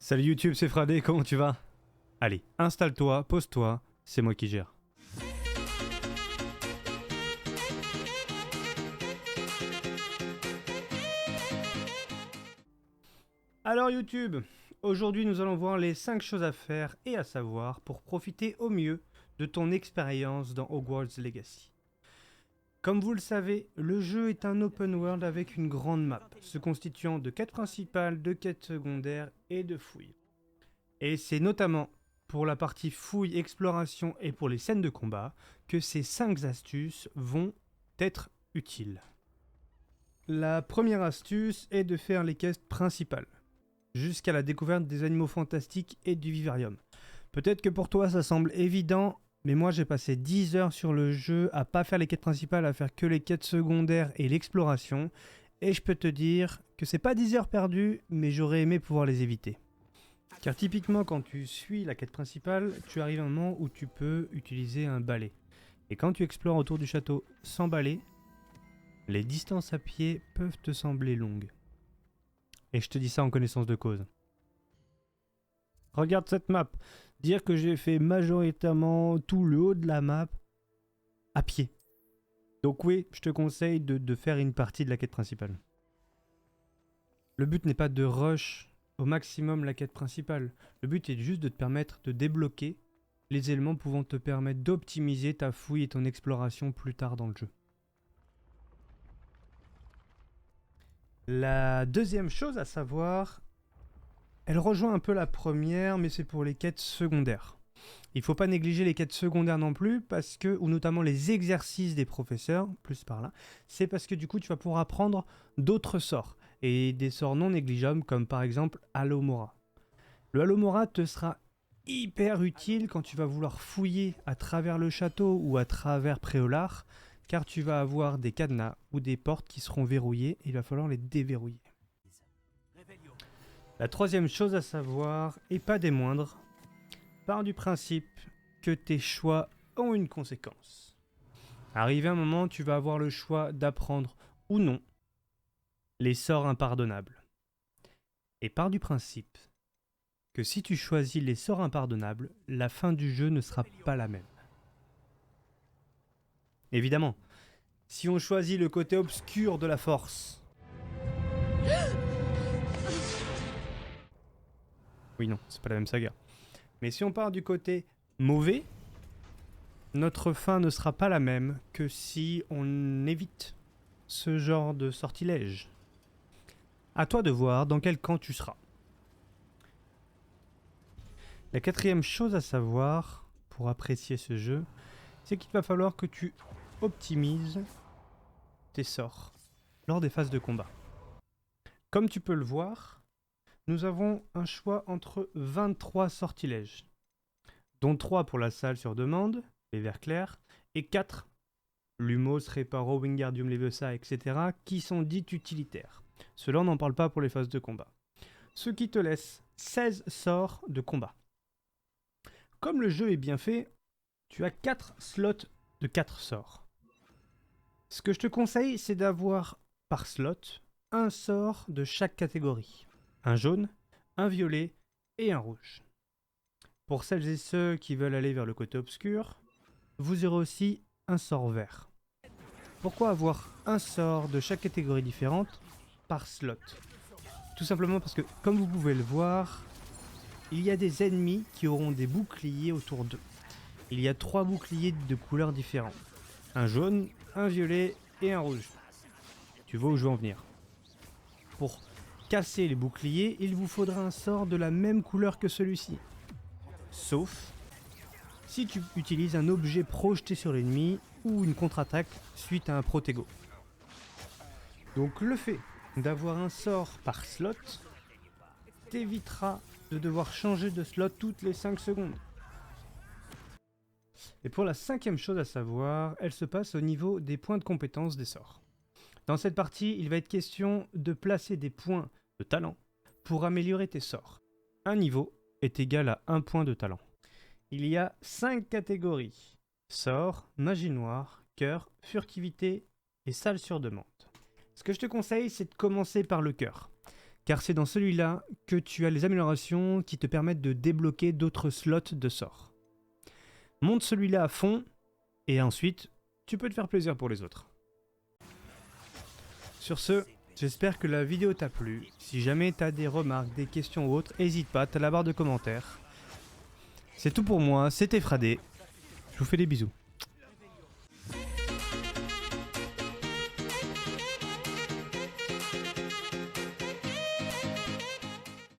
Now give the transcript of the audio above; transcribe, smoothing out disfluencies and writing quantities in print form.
Salut YouTube, c'est Fradé, comment tu vas? Allez, installe-toi, pose-toi, c'est moi qui gère. Alors YouTube, aujourd'hui nous allons voir les 5 choses à faire et à savoir pour profiter au mieux de ton expérience dans Hogwarts Legacy. Comme vous le savez, le jeu est un open world avec une grande map, se constituant de quêtes principales, de quêtes secondaires et de fouilles. Et c'est notamment pour la partie fouille, exploration et pour les scènes de combat que ces 5 astuces vont être utiles. La première astuce est de faire les quêtes principales, jusqu'à la découverte des animaux fantastiques et du vivarium. Peut-être que pour toi ça semble évident, mais moi j'ai passé 10 heures sur le jeu à pas faire les quêtes principales, à faire que les quêtes secondaires et l'exploration, et je peux te dire que c'est pas 10 heures perdues, mais j'aurais aimé pouvoir les éviter. Car typiquement quand tu suis la quête principale, tu arrives à un moment où tu peux utiliser un balai. Et quand tu explores autour du château sans balai, les distances à pied peuvent te sembler longues. Et je te dis ça en connaissance de cause. Regarde cette map. Dire que j'ai fait majoritairement tout le haut de la map à pied. Donc oui, je te conseille de faire une partie de la quête principale. Le but n'est pas de rush au maximum la quête principale. Le but est juste de te permettre de débloquer les éléments pouvant te permettre d'optimiser ta fouille et ton exploration plus tard dans le jeu. La deuxième chose à savoir, elle rejoint un peu la première, mais c'est pour les quêtes secondaires. Il ne faut pas négliger les quêtes secondaires non plus, parce que, ou notamment les exercices des professeurs, plus par là, c'est parce que du coup tu vas pouvoir apprendre d'autres sorts, et des sorts non négligeables, comme par exemple Alohomora. Le Alohomora te sera hyper utile quand tu vas vouloir fouiller à travers le château ou à travers Préolard, car tu vas avoir des cadenas ou des portes qui seront verrouillées et il va falloir les déverrouiller. La troisième chose à savoir, et pas des moindres, part du principe que tes choix ont une conséquence. Arrivé un moment, tu vas avoir le choix d'apprendre ou non les sorts impardonnables. Et part du principe que si tu choisis les sorts impardonnables, la fin du jeu ne sera pas la même. Évidemment, si on choisit le côté obscur de la force... Oui, non, c'est pas la même saga. Mais si on part du côté mauvais, notre fin ne sera pas la même que si on évite ce genre de sortilège. À toi de voir dans quel camp tu seras. La quatrième chose à savoir pour apprécier ce jeu, c'est qu'il va falloir que tu optimises tes sorts lors des phases de combat. Comme tu peux le voir, nous avons un choix entre 23 sortilèges, dont 3 pour la salle sur demande, les verts clairs, et 4, Lumos, Reparo, Wingardium Leviosa, etc., qui sont dites utilitaires. Cela, on n'en parle pas pour les phases de combat. Ce qui te laisse 16 sorts de combat. Comme le jeu est bien fait, tu as 4 slots de 4 sorts. Ce que je te conseille, c'est d'avoir par slot un sort de chaque catégorie. Un jaune, un violet et un rouge. Pour celles et ceux qui veulent aller vers le côté obscur, vous aurez aussi un sort vert. Pourquoi avoir un sort de chaque catégorie différente par slot? Tout simplement parce que, comme vous pouvez le voir, il y a des ennemis qui auront des boucliers autour d'eux. Il y a 3 boucliers de couleurs différentes. Un jaune, un violet et un rouge. Tu vois où je veux en venir. Pour casser les boucliers, il vous faudra un sort de la même couleur que celui-ci. Sauf si tu utilises un objet projeté sur l'ennemi ou une contre-attaque suite à un protego. Donc le fait d'avoir un sort par slot t'évitera de devoir changer de slot toutes les 5 secondes. Et pour la cinquième chose à savoir, elle se passe au niveau des points de compétence des sorts. Dans cette partie, il va être question de placer des points de talent pour améliorer tes sorts. Un niveau est égal à 1 point de talent. Il y a 5 catégories. Sort, magie noire, cœur, furtivité et salle sur demande. Ce que je te conseille, c'est de commencer par le cœur. car c'est dans celui-là que tu as les améliorations qui te permettent de débloquer d'autres slots de sorts. Monte celui-là à fond, et ensuite, tu peux te faire plaisir pour les autres. Sur ce, j'espère que la vidéo t'a plu. Si jamais tu as des remarques, des questions ou autres, n'hésite pas, tu as la barre de commentaires. C'est tout pour moi, c'était Fradé. Je vous fais des bisous.